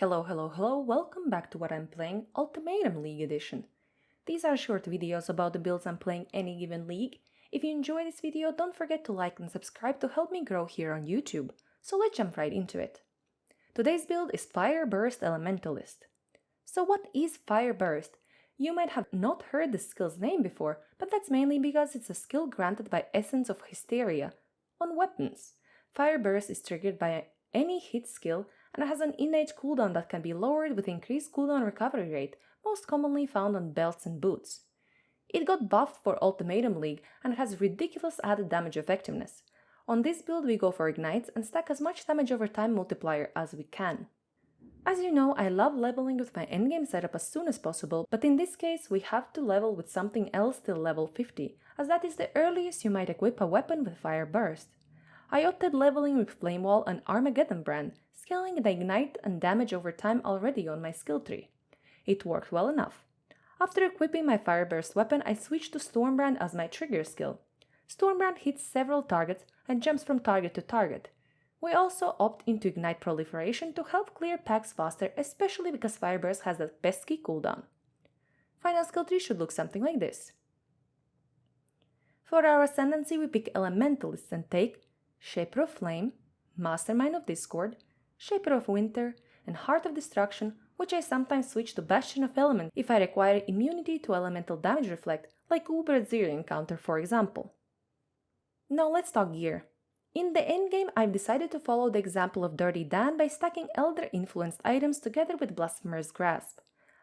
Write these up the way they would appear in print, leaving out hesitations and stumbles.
Hello, welcome back to what I'm playing, Ultimatum League Edition. These are short videos about the builds I'm playing any given league. If you enjoy this video, don't forget to like and subscribe to help me grow here on YouTube. So let's jump right into it. Today's build is Fire Burst Elementalist. So what is Fire Burst? You might have not heard this skill's name before, but that's mainly because it's a skill granted by Essence of Hysteria on weapons. Fire Burst is triggered by any hit skill and has an innate cooldown that can be lowered with increased cooldown recovery rate, most commonly found on belts and boots. It got buffed for Ultimatum League and has ridiculous added damage effectiveness. On this build we go for ignites and stack as much damage over time multiplier as we can. As you know, I love leveling with my endgame setup as soon as possible, but in this case we have to level with something else till level 50, as that is the earliest you might equip a weapon with Fire Burst. I opted leveling with Flame Wall and Armageddon brand, scaling the ignite and damage over time already on my skill tree. It worked well enough. After equipping my Fire Burst weapon, I switched to Stormbrand as my trigger skill. Stormbrand hits several targets and jumps from target to target. We also opt into Ignite Proliferation to help clear packs faster, especially because Fire Burst has that pesky cooldown. Final skill tree should look something like this. For our Ascendancy we pick Elementalist and take Shaper of Flame, Mastermind of Discord, Shaper of Winter, and Heart of Destruction, which I sometimes switch to Bastion of Element if I require immunity to elemental damage reflect, like Uber Zero encounter for example. Now let's talk gear. In the endgame, I've decided to follow the example of Dirty Dan by stacking Elder-influenced items together with Blasphemer's Grasp.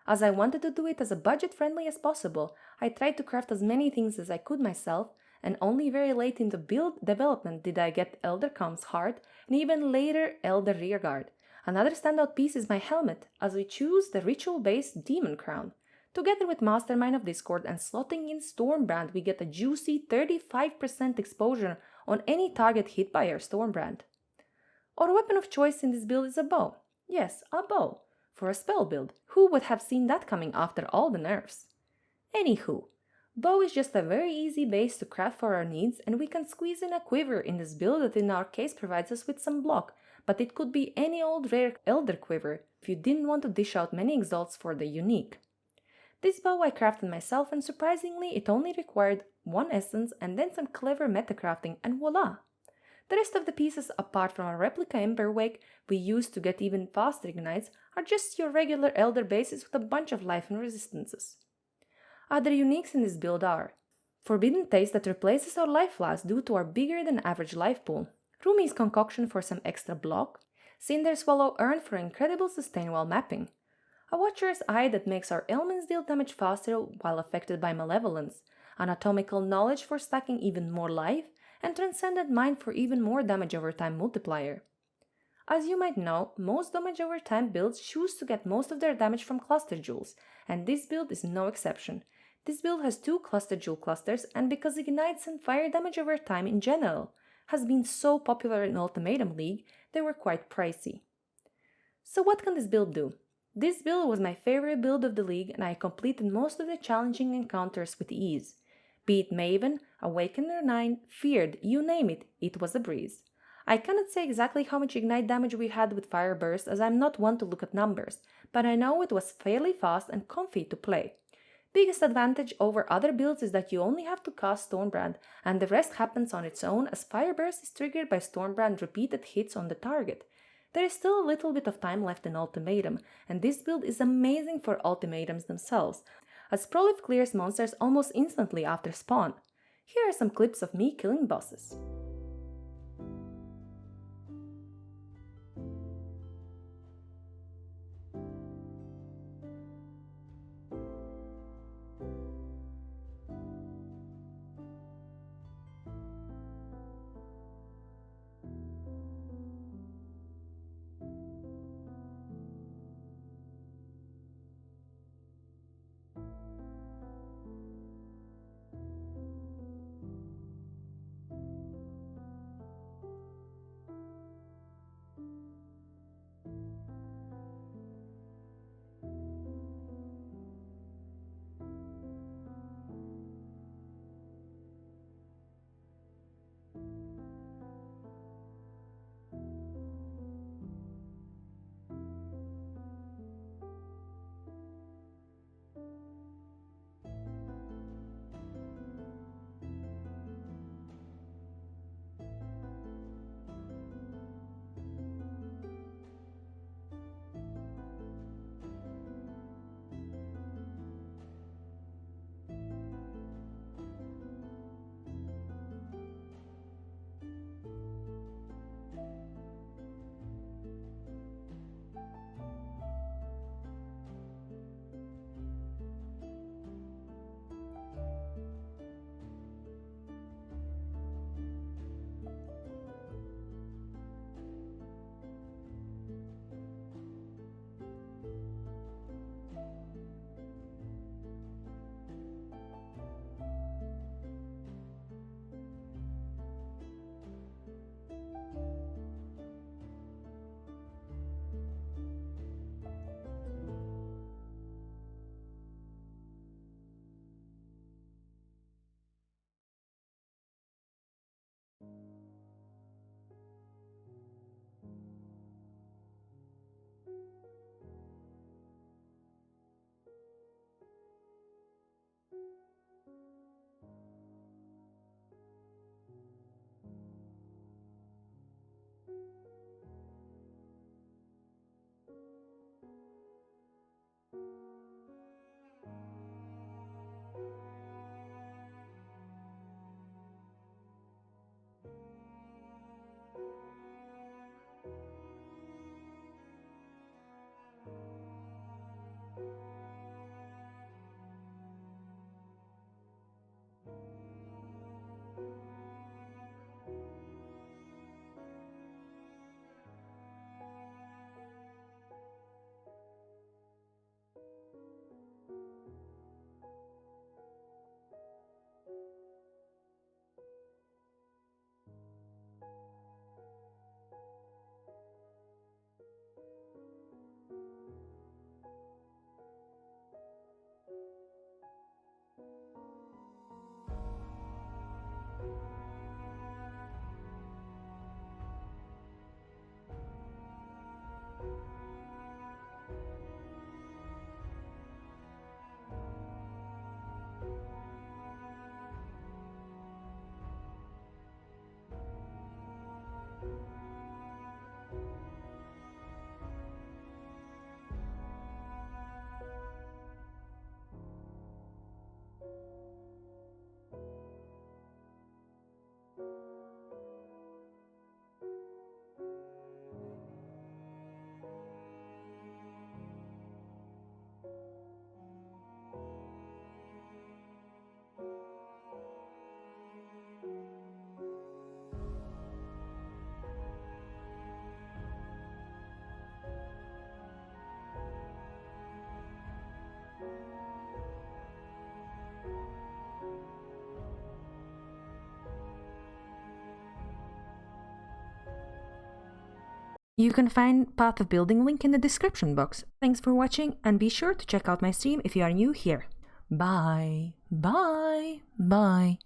As I wanted to do it as budget-friendly as possible, I tried to craft as many things as I could myself, and only very late in the build development did I get Elder Calm's Heart, and even later Elder Rearguard. Another standout piece is my helmet, as we choose the ritual-based Demon Crown. Together with Mastermind of Discord and slotting in Stormbrand, we get a juicy 35% exposure on any target hit by our Stormbrand. Our weapon of choice in this build is a bow. Yes, a bow. For a spell build. Who would have seen that coming after all the nerfs? Anywho, bow is just a very easy base to craft for our needs, and we can squeeze in a quiver in this build that in our case provides us with some block, but it could be any old rare Elder quiver if you didn't want to dish out many exalts for the unique. This bow I crafted myself, and surprisingly it only required one essence and then some clever metacrafting, and voila! The rest of the pieces, apart from a replica Ember Wake we used to get even faster ignites, are just your regular Elder bases with a bunch of life and resistances. Other uniques in this build are Forbidden Taste that replaces our life flask due to our bigger than average life pool, Rumi's Concoction for some extra block, Cinder Swallow Urn for incredible sustain while mapping, a Watcher's Eye that makes our ailments deal damage faster while affected by malevolence, Anatomical Knowledge for stacking even more life, and Transcendent Mind for even more damage over time multiplier. As you might know, most damage over time builds choose to get most of their damage from cluster jewels, and this build is no exception. This build has 2 cluster jewel clusters, and because ignites and fire damage over time in general has been so popular in Ultimatum League, they were quite pricey. So what can this build do? This build was my favorite build of the league, and I completed most of the challenging encounters with ease. Be it Maven, Awakener 9, Feared, you name it, it was a breeze. I cannot say exactly how much ignite damage we had with Fire Burst, as I'm not one to look at numbers, but I know it was fairly fast and comfy to play. Biggest advantage over other builds is that you only have to cast Stormbrand, and the rest happens on its own, as Fire Burst is triggered by Stormbrand repeated hits on the target. There is still a little bit of time left in Ultimatum, and this build is amazing for ultimatums themselves, as Prolif clears monsters almost instantly after spawn. Here are some clips of me killing bosses. You can find Path of Building link in the description box. Thanks for watching, and be sure to check out my stream if you are new here. Bye, bye, bye.